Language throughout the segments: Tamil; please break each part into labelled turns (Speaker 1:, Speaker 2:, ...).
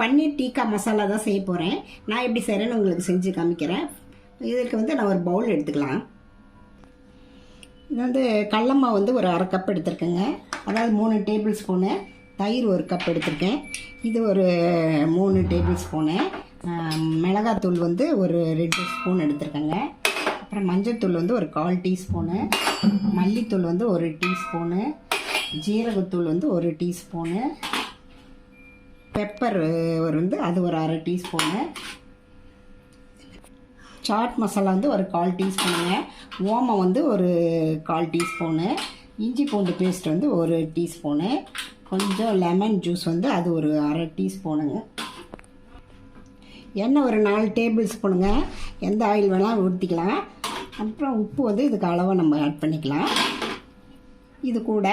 Speaker 1: பன்னீர் டீக்கா மசாலா தான் செய்ய போகிறேன். நான் எப்படி செய்கிறேன்னு உங்களுக்கு செஞ்சு காமிக்கிறேன். இதுக்கு வந்து நான் ஒரு பவுல் எடுத்துக்கலாம். இது வந்து கடலமாவு வந்து ஒரு 1/2 கப் எடுத்துருக்கேங்க. அதாவது 3 டேபிள் ஸ்பூனு. தயிர் 1 கப் எடுத்திருக்கேன். இது ஒரு 3 டேபிள் ஸ்பூனு. மிளகாத்தூள் வந்து ஒரு 2 ஸ்பூன் எடுத்துருக்கேங்க. அப்புறம் மஞ்சள்தூள் வந்து ஒரு 1/4 டீஸ்பூனு. மல்லித்தூள் வந்து 1 டீஸ்பூனு. ஜீரகத்தூள் வந்து 1 டீஸ்பூனு. பெப்பர் வந்து அது ஒரு 1/2 டீஸ்பூனு. சாட் மசாலா வந்து ஒரு 1/4 டீஸ்பூனுங்க. ஓமம் வந்து ஒரு 1/4 டீஸ்பூனு. இஞ்சி பூண்டு பேஸ்ட் வந்து 1 டீஸ்பூனு. கொஞ்சம் லெமன் ஜூஸ் வந்து அது ஒரு 1/2 டீஸ்பூனுங்க. எண்ணெய் ஒரு 4 டேபிள் ஸ்பூனுங்க. எந்த ஆயில் வேணாலும் ஊற்றிக்கலாம். அப்புறம் உப்பு வந்து இதுக்கு அளவாக நம்ம ஆட் பண்ணிக்கலாம். இது கூட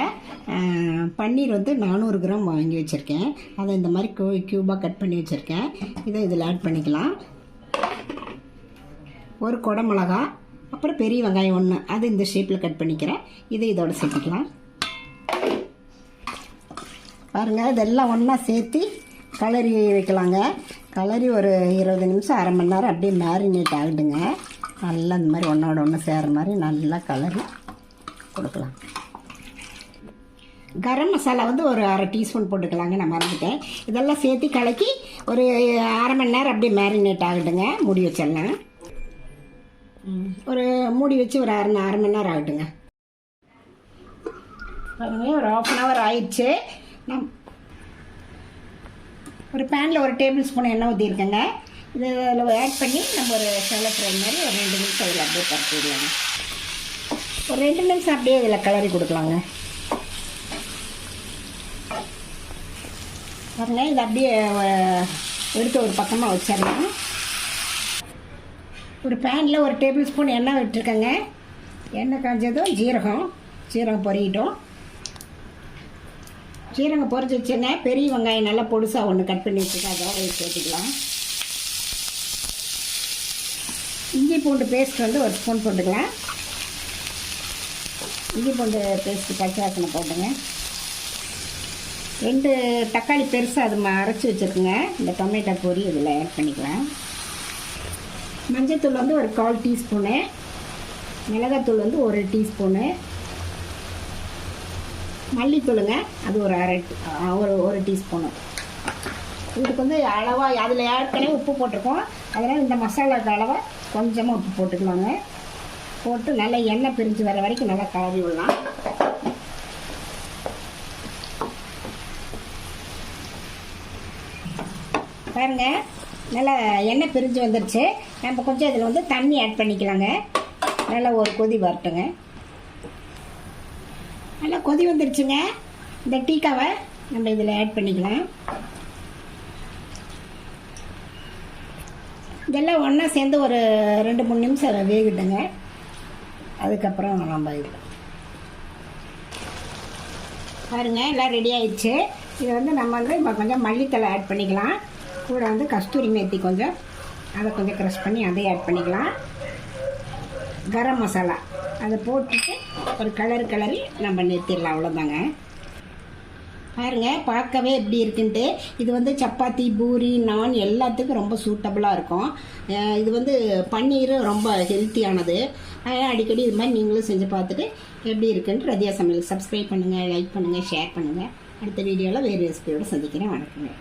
Speaker 1: பன்னீர் வந்து 400 கிராம் வாங்கி வச்சுருக்கேன். அதை இந்த மாதிரி க்யூபாக கட் பண்ணி வச்சுருக்கேன். இதை இதில் ஆட் பண்ணிக்கலாம். ஒரு கொடை மிளகா, அப்புறம் பெரிய வெங்காயம் 1, அது இந்த ஷேப்பில் கட் பண்ணிக்கிறேன். இதை இதோட சேர்த்துக்கலாம். பாருங்கள், இதெல்லாம் ஒன்றா சேர்த்து கலரி வைக்கலாங்க. கலரி ஒரு 20 நிமிஷம் 1/2 மணி நேரம் அப்படியே மேரினேட் ஆகிடுங்க. நல்லா இந்த மாதிரி ஒன்றோட ஒன்று சேர்கிற மாதிரி நல்லா கலரி கொடுக்கலாம். கரம் மசாலா வந்து ஒரு 1/2 டீஸ்பூன் போட்டுக்கலாங்க. நான் மறந்துட்டேன். இதெல்லாம் சேர்த்து கலக்கி ஒரு 1/2 மணி நேரம் அப்படியே மேரினேட் ஆகிடுங்க. மூடி வச்சிடலாம். ஒரு மூடி வச்சு ஒரு 1/2 மணி நேரம் ஆகிட்டுங்க. பாருங்க, ஒரு 1/2 hour ஆயிடுச்சு. நான் ஒரு பேனில் ஒரு டேபிள் ஸ்பூன் எண்ணெய் ஊற்றிருக்கேங்க. இதில் ஆட் பண்ணி நம்ம ஒரு சேலை ஃப்ரை மாதிரி ஒரு 2 நிமிஷம் இதில் அப்படியே பரப்பிடலாங்க. ஒரு 2 நிமிஷம் அப்படியே இதில் கலரி கொடுக்கலாங்க. பாருங்க, இதை அப்படியே எடுத்து ஒரு பக்கமாக வச்சிடலாம். ஒரு பேனில் ஒரு டேபிள் ஸ்பூன் எண்ணெய் விட்டுருக்கேங்க. எண்ணெய் காஞ்சதும் ஜீரகம் பொரியிட்டோம். ஜீரகம் பொரிச்சு வச்சுங்க. பெரிய வெங்காயம் நல்லா பொடுசாக 1 கட் பண்ணி வச்சுருக்கேன். அதோட சேர்த்துக்கலாம். இஞ்சி பூண்டு பேஸ்ட் வந்து 1 ஸ்பூன் போட்டுக்கலாம். இஞ்சி பூண்டு பேஸ்ட்டு பச்சை வாசனை போட்டுங்க. 2 தக்காளி பெருசாக அது அரைச்சி வச்சுருக்குங்க. இந்த டொமேட்டோ பொரி இதில் ஆட் பண்ணிக்கலாம். மஞ்சள்தூள் வந்து ஒரு 1/4 டீஸ்பூனு. மிளகாத்தூள் வந்து 1 டீஸ்பூனு. மல்லித்தூளுங்க, அது ஒரு டீஸ்பூனு. இதுக்கு வந்து அளவாக அதில் ஏற்கனவே உப்பு போட்டிருக்கோம். அதனால் இந்த மசாலாவுக்கு அளவாக கொஞ்சமாக உப்பு போட்டுக்கலாங்க. போட்டு நல்லா எண்ணெய் பிரிஞ்சு வர வரைக்கும் நல்லா கலரி விடலாம். பாருங்க, நல்லா எண்ணெய் பிரிஞ்சு வந்துடுச்சு. நம்ம கொஞ்சம் இதில் வந்து தண்ணி ஆட் பண்ணிக்கலாங்க. நல்லா ஒரு கொதி வரட்டுங்க. நல்லா கொதி வந்துடுச்சுங்க. இந்த டீக்காவை நம்ம இதில் ஆட் பண்ணிக்கலாம். இதெல்லாம் ஒன்றா சேர்ந்து ஒரு 2-3 நிமிஷம் வேகிட்டுங்க. அதுக்கப்புறம் நம்ம இது பாருங்கள், எல்லாம் ரெடி ஆயிடுச்சு. இதை வந்து நம்ம வந்து இப்போ கொஞ்சம் மல்லித்தலை ஆட் பண்ணிக்கலாம். கூட வந்து கஸ்தூரி மேத்தி கொஞ்சம், அதை கொஞ்சம் க்ரஷ் பண்ணி அதை ஆட் பண்ணிக்கலாம். கரம் மசாலா அதை போட்டுட்டு ஒரு கலரி நம்ம நிறுத்திடலாம். அவ்வளோதாங்க. பாருங்கள், பார்க்கவே எப்படி இருக்குன்ட்டு. இது வந்து சப்பாத்தி, பூரி, நான் எல்லாத்துக்கும் ரொம்ப சூட்டபுளாக இருக்கும். இது வந்து பன்னீர் ரொம்ப ஹெல்த்தியானது. அடிக்கடி இது மாதிரி நீங்களும் செஞ்சு பார்த்துட்டு எப்படி இருக்குன்ட்டு ரதியா சமையல் சப்ஸ்கிரைப் பண்ணுங்கள், லைக் பண்ணுங்கள், ஷேர் பண்ணுங்கள். அடுத்த வீடியோவில் வேறு ரெசிபியோடு சந்திக்கிறேன். வணக்கங்க.